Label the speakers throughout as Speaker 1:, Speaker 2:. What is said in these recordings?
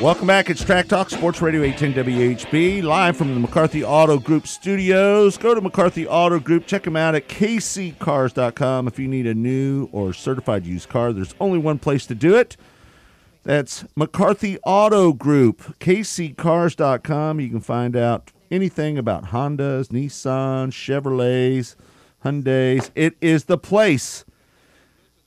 Speaker 1: Welcome back. It's Track Talk, Sports Radio 810 WHB, live from the McCarthy Auto Group studios. Go to McCarthy Auto Group. Check them out at kccars.com. If you need a new or certified used car, there's only one place to do it. That's McCarthy Auto Group, kccars.com. You can find out anything about Hondas, Nissans, Chevrolets, Hyundais. It is the place,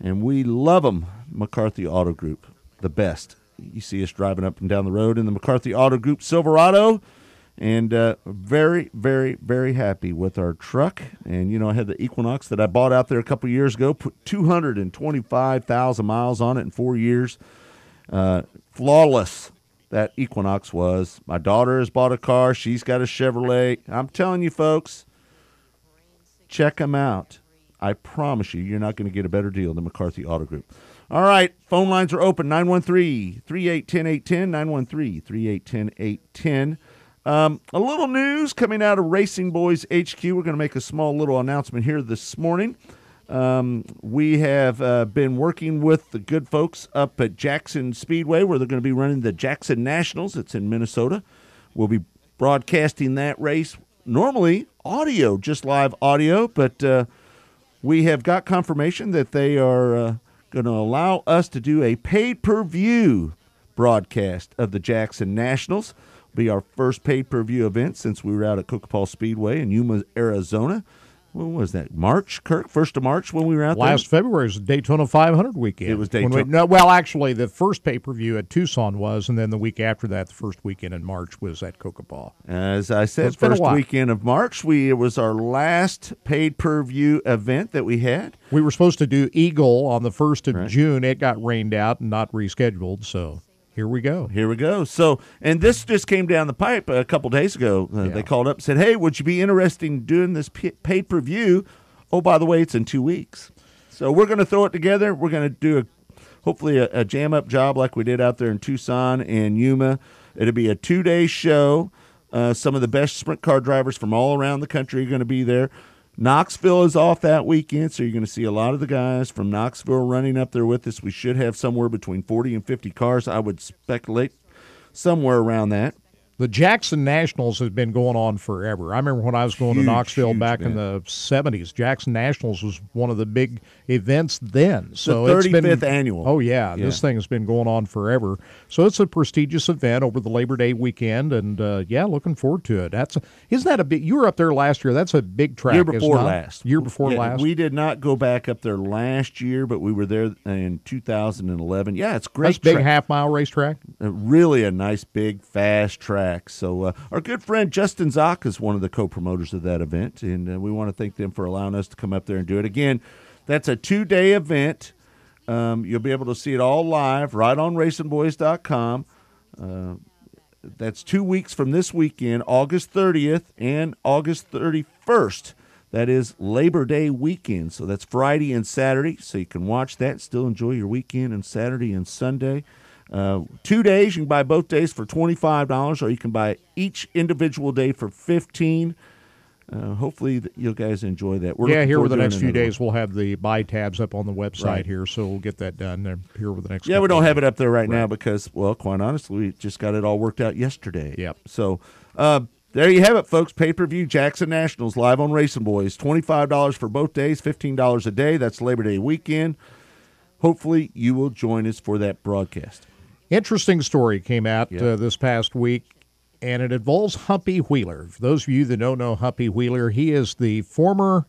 Speaker 1: and we love them. McCarthy Auto Group, the best. You see us driving up and down the road in the McCarthy Auto Group Silverado, and very, very, very happy with our truck. And, you know, I had the Equinox that I bought out there a couple years ago, put 225,000 miles on it in 4 years. Flawless, that Equinox was. My daughter has bought a car. She's got a Chevrolet. I'm telling you, folks, check them out. I promise you're not going to get a better deal than McCarthy Auto Group. All right, phone lines are open, 913-3810-810, 913-3810-810. A little news coming out of RacinBoys HQ. We're going to make a small little announcement here this morning. We have been working with the good folks up at Jackson Speedway, where they're going to be running the Jackson Nationals. It's in Minnesota. We'll be broadcasting that race. Normally, audio, just live audio, but we have got confirmation that they are going to allow us to do a pay-per-view broadcast of the Jackson Nationals. It'll be our first pay-per-view event since we were out at Coca-Cola Speedway in Yuma, Arizona. When was that? March, Kirk? 1st of March when we were out there?
Speaker 2: Last February was Daytona 500 weekend.
Speaker 1: It was Daytona.
Speaker 2: Well, actually, the first pay-per-view at Tucson was, and then the week after that, the first weekend in March was at Coca-Cola.
Speaker 1: As I said, first weekend of March, it was our last paid-per-view event that we had.
Speaker 2: We were supposed to do Eagle on the 1st of June. It got rained out and not rescheduled, so here we go.
Speaker 1: Here we go. So, and this just came down the pipe a couple days ago. They called up and said, hey, would you be interested in doing this pay-per-view? Oh, by the way, it's in 2 weeks. So we're going to throw it together. We're going to do hopefully a jam-up job like we did out there in Tucson and Yuma. It'll be a 2-day show. Some of the best sprint car drivers from all around the country are going to be there. Knoxville is off that weekend, so you're going to see a lot of the guys from Knoxville running up there with us. We should have somewhere between 40 and 50 cars. I would speculate somewhere around that.
Speaker 2: The Jackson Nationals has been going on forever. I remember when I was going to Knoxville back in the 70s. Jackson Nationals was one of the big events then. So
Speaker 1: the 35th annual.
Speaker 2: Oh, yeah. This thing has been going on forever. So it's a prestigious event over the Labor Day weekend, and, looking forward to it. Isn't that a big – you were up there last year. That's a big track,
Speaker 1: Year before last.
Speaker 2: We
Speaker 1: did not go back up there last year, but we were there in 2011. Yeah, it's great.
Speaker 2: That's a big half-mile racetrack?
Speaker 1: Really a nice, big, fast track. So our good friend Justin Zock is one of the co-promoters of that event, and we want to thank them for allowing us to come up there and do it. Again, that's a 2-day event. You'll be able to see it all live right on RacinBoys.com. That's 2 weeks from this weekend, August 30th and August 31st. That is Labor Day weekend, so that's Friday and Saturday, so you can watch that and still enjoy your weekend and Saturday and Sunday. 2 days, you can buy both days for $25, or you can buy each individual day for $15. Hopefully you guys enjoy that.
Speaker 2: Here over the next few days we'll have the buy tabs up on the website here, so we'll get that done here over the next
Speaker 1: we don't have it up there right now because, well, quite honestly, we just got it all worked out yesterday.
Speaker 2: Yep.
Speaker 1: So there you have it, folks. Pay-per-view Jackson Nationals live on RacinBoys. $25 for both days, $15 a day. That's Labor Day weekend. Hopefully you will join us for that broadcast.
Speaker 2: Interesting story came out this past week, and it involves Humpy Wheeler. For those of you that don't know Humpy Wheeler, he is the former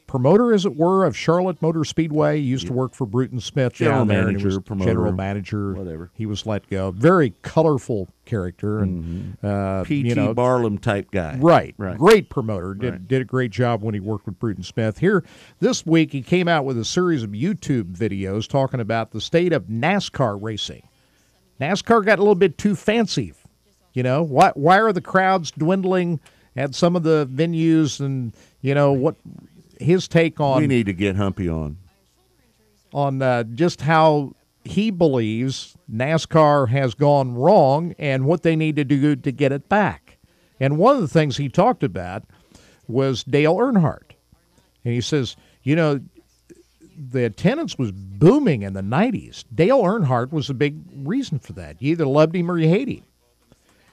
Speaker 2: promoter, as it were, of Charlotte Motor Speedway. He used to work for Bruton Smith.
Speaker 1: General manager,
Speaker 2: whatever. He was let go. Very colorful character. And
Speaker 1: P.T. Barnum type guy.
Speaker 2: Right. Great promoter. Did a great job when he worked with Bruton Smith. Here, this week, he came out with a series of YouTube videos talking about the state of NASCAR racing. NASCAR got a little bit too fancy. You know, why are the crowds dwindling at some of the venues, and, you know, what his take on...
Speaker 1: We need to get Humpy on
Speaker 2: just how he believes NASCAR has gone wrong and what they need to do to get it back. And one of the things he talked about was Dale Earnhardt. And he says, you know, the attendance was booming in the 90s. Dale Earnhardt was a big reason for that. You either loved him or you hated him.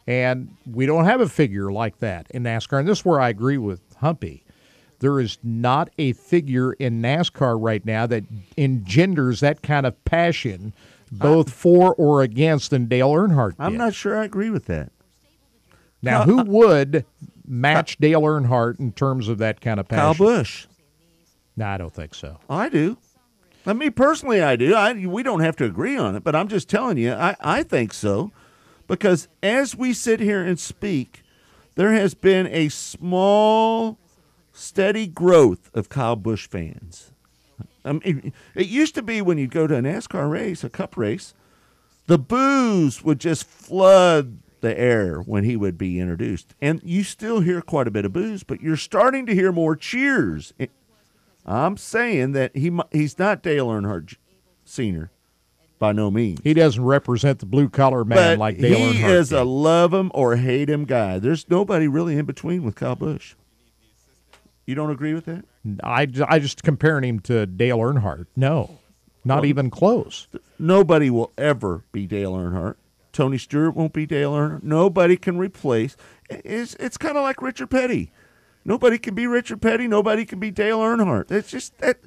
Speaker 2: And we don't have a figure like that in NASCAR. And this is where I agree with Humpy. There is not a figure in NASCAR right now that engenders that kind of passion, both for or against, than Dale Earnhardt did.
Speaker 1: I'm not sure I agree with that.
Speaker 2: Now, who would match Dale Earnhardt in terms of that kind of passion?
Speaker 1: Kyle Busch.
Speaker 2: No, I don't think so.
Speaker 1: I do. I mean, personally, I do. We don't have to agree on it, but I'm just telling you, I think so. Because as we sit here and speak, there has been a small, steady growth of Kyle Busch fans. I mean, it used to be when you'd go to a NASCAR race, a cup race, the boos would just flood the air when he would be introduced. And you still hear quite a bit of boos, but you're starting to hear more cheers. I'm saying that he's not Dale Earnhardt Sr., by no means.
Speaker 2: He doesn't represent the blue-collar man like Dale Earnhardt.
Speaker 1: He is a love him or hate him guy. There's nobody really in between with Kyle Busch. You don't agree with that?
Speaker 2: I just comparing him to Dale Earnhardt. No, not even close.
Speaker 1: Nobody will ever be Dale Earnhardt. Tony Stewart won't be Dale Earnhardt. Nobody can replace. It's kind of like Richard Petty. Nobody can be Richard Petty. Nobody can be Dale Earnhardt. It's just that.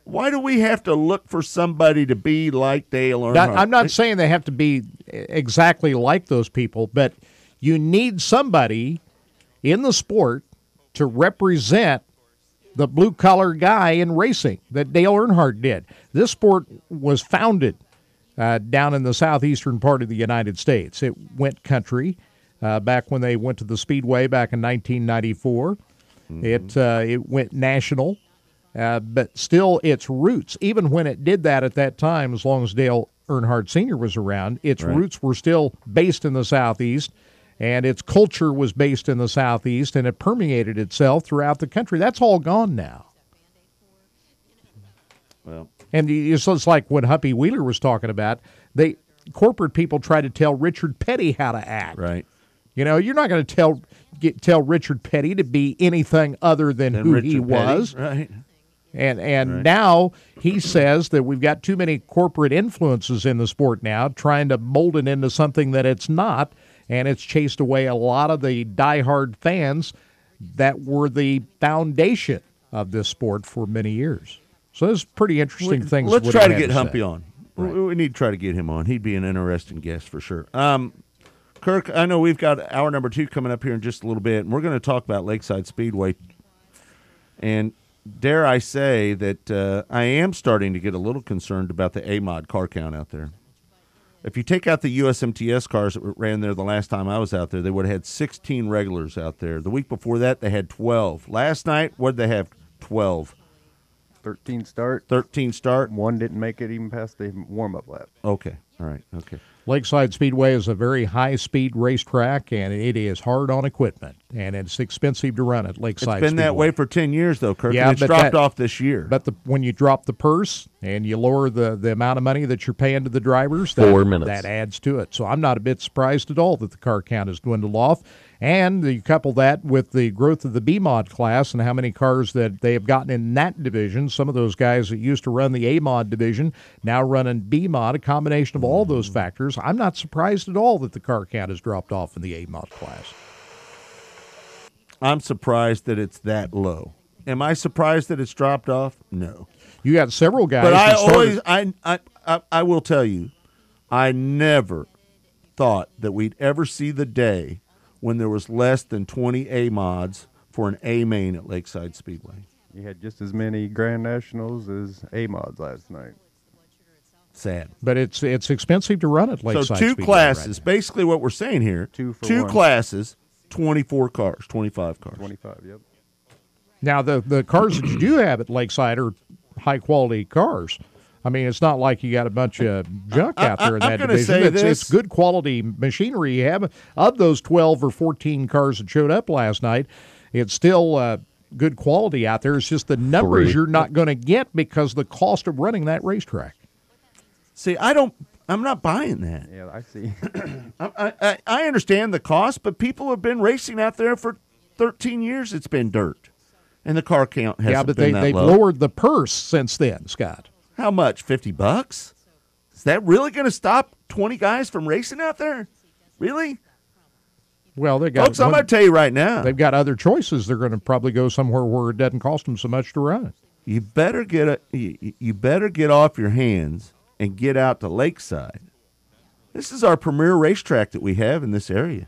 Speaker 1: Why do we have to look for somebody to be like Dale Earnhardt?
Speaker 2: I'm not saying they have to be exactly like those people, but you need somebody in the sport to represent the blue-collar guy in racing that Dale Earnhardt did. This sport was founded down in the southeastern part of the United States. It went country back when they went to the Speedway back in 1994. Mm-hmm. It went national. But still, its roots, even when it did that at that time, as long as Dale Earnhardt Sr. was around, its roots were still based in the Southeast, and its culture was based in the Southeast, and it permeated itself throughout the country. That's all gone now.
Speaker 1: Well,
Speaker 2: and it's like what Humpy Wheeler was talking about. Corporate people try to tell Richard Petty how to act.
Speaker 1: Right.
Speaker 2: You know, you're not going to tell Richard Petty to be anything other than who
Speaker 1: Richard
Speaker 2: he was.
Speaker 1: Petty. Right.
Speaker 2: And
Speaker 1: Right.
Speaker 2: now he says that we've got too many corporate influences in the sport now, trying to mold it into something that it's not, and it's chased away a lot of the diehard fans that were the foundation of this sport for many years. So there's pretty interesting things.
Speaker 1: Let's try to get Humpy
Speaker 2: say.
Speaker 1: on.
Speaker 2: Right.
Speaker 1: We need to try to get him on. He'd be an interesting guest for sure. Kirk, I know we've got hour number 2 coming up here in just a little bit, and we're going to talk about Lakeside Speedway. And dare I say that I am starting to get a little concerned about the A-Mod car count out there. If you take out the USMTS cars that ran there the last time I was out there, they would have had 16 regulars out there. The week before that, they had 12. Last night, what did they have? 12.
Speaker 3: 13 start.
Speaker 1: 13 start.
Speaker 3: One didn't make it even past the warm-up lap.
Speaker 1: Okay. All right. Okay.
Speaker 2: Lakeside Speedway is a very high-speed racetrack, and it is hard on equipment, and it's expensive to run at Lakeside Speedway.
Speaker 1: It's been that way for 10 years, though, Kirk,
Speaker 2: yeah,
Speaker 1: and it's dropped off this year.
Speaker 2: But when you drop the purse and you lower the amount of money that you're paying to the drivers,
Speaker 4: 4 minutes.
Speaker 2: That adds to it. So I'm not a bit surprised at all that the car count has dwindled off. And you couple that with the growth of the B-Mod class and how many cars that they have gotten in that division. Some of those guys that used to run the A-Mod division now running B-Mod, a combination of all those factors. I'm not surprised at all that the car count has dropped off in the A-Mod class.
Speaker 1: I'm surprised that it's that low. Am I surprised that it's dropped off? No.
Speaker 2: You got several guys.
Speaker 1: But I will tell you, I never thought that we'd ever see the day when there was less than 20 A-Mods for an A-Main at Lakeside Speedway.
Speaker 3: You had just as many Grand Nationals as A-Mods last night.
Speaker 1: Sad.
Speaker 2: But it's expensive to run at Lakeside
Speaker 1: So 2
Speaker 2: Speedway
Speaker 1: classes,
Speaker 2: right
Speaker 1: basically what we're saying here,
Speaker 3: 2 for
Speaker 1: 2
Speaker 3: one.
Speaker 1: classes, 24 cars, 25 cars.
Speaker 3: 25, yep.
Speaker 2: Now, the cars that you do have at Lakeside are high-quality cars. I mean, it's not like you got a bunch of junk out there in that division. It's good quality machinery you have. Of those 12 or 14 cars that showed up last night, it's still good quality out there. It's just the numbers you're not going to get because of the cost of running that racetrack.
Speaker 1: See, I'm not buying that.
Speaker 3: Yeah, I see.
Speaker 1: I understand the cost, but people have been racing out there for 13 years. It's been dirt. and the car count hasn't
Speaker 2: but
Speaker 1: been that
Speaker 2: they've
Speaker 1: low.
Speaker 2: lowered the purse since then, Scott.
Speaker 1: How much? $50? Is that really going to stop 20 guys from racing out there? Really?
Speaker 2: Well, they got.
Speaker 1: Folks, I'm going to tell you right now.
Speaker 2: They've got other choices. They're going to probably go somewhere where it doesn't cost them so much to run.
Speaker 1: You better get off your hands and get out to Lakeside. This is our premier racetrack that we have in this area.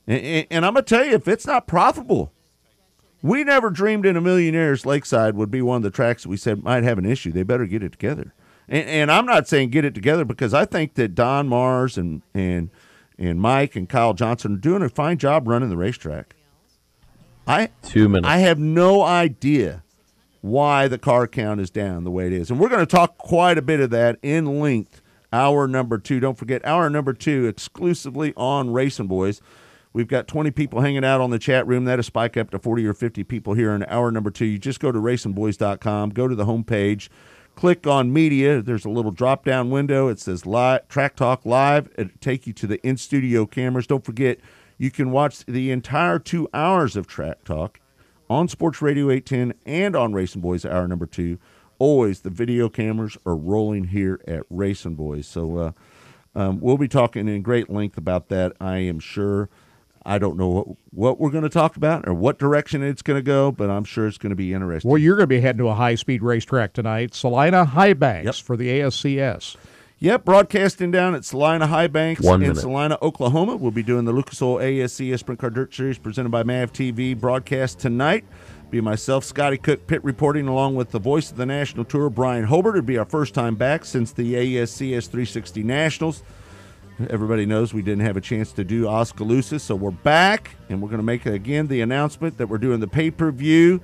Speaker 1: And I'm going to tell you, if it's not profitable, we never dreamed in a million years Lakeside would be one of the tracks that we said might have an issue. They better get it together. And I'm not saying get it together because I think that Don Mars and Mike and Kyle Johnson are doing a fine job running the racetrack.
Speaker 4: 2 minutes.
Speaker 1: I have no idea why the car count is down the way it is. And we're going to talk quite a bit of that in length, hour number 2. Don't forget, hour number 2 exclusively on RacinBoys. We've got 20 people hanging out on the chat room. That'll spike up to 40 or 50 people here in hour number 2. You just go to RacinBoys.com, go to the homepage, click on media. There's a little drop-down window. It says live, Track Talk Live. It'll take you to the in-studio cameras. Don't forget, you can watch the entire 2 hours of Track Talk on Sports Radio 810 and on RacinBoys hour number 2. Always the video cameras are rolling here at RacinBoys. So we'll be talking in great length about that, I am sure. I don't know what we're going to talk about or what direction it's going to go, but I'm sure it's going to be interesting.
Speaker 2: Well, you're going to be heading to a high-speed racetrack tonight, Salina High Banks for the ASCS.
Speaker 1: Yep, broadcasting down at Salina High Banks
Speaker 4: 1
Speaker 1: in
Speaker 4: minute.
Speaker 1: Salina, Oklahoma. We'll be doing the Lucas Oil ASCS Sprint Car Dirt Series presented by MAV TV broadcast tonight. Be myself, Scotty Cook, pit reporting, along with the voice of the National Tour, Brian Hobart. It'll be our first time back since the ASCS 360 Nationals. Everybody knows we didn't have a chance to do Oskaloosa, so we're back, and we're going to make, again, the announcement that we're doing the pay-per-view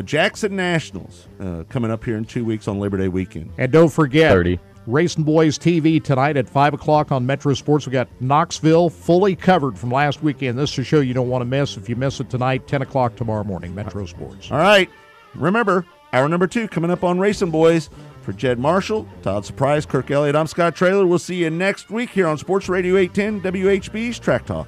Speaker 1: Jackson Nationals coming up here in 2 weeks on Labor Day weekend.
Speaker 2: And don't forget,
Speaker 4: 30.
Speaker 2: RacinBoys TV tonight at 5 o'clock on Metro Sports. We got Knoxville fully covered from last weekend. This is a show you don't want to miss. If you miss it tonight, 10 o'clock tomorrow morning, Metro Sports.
Speaker 1: All right, remember, hour number 2 coming up on RacinBoys. For Jed Marshall, Todd Surprise, Kirk Elliott, I'm Scott Traylor. We'll see you next week here on Sports Radio 810 WHB's Track Talk.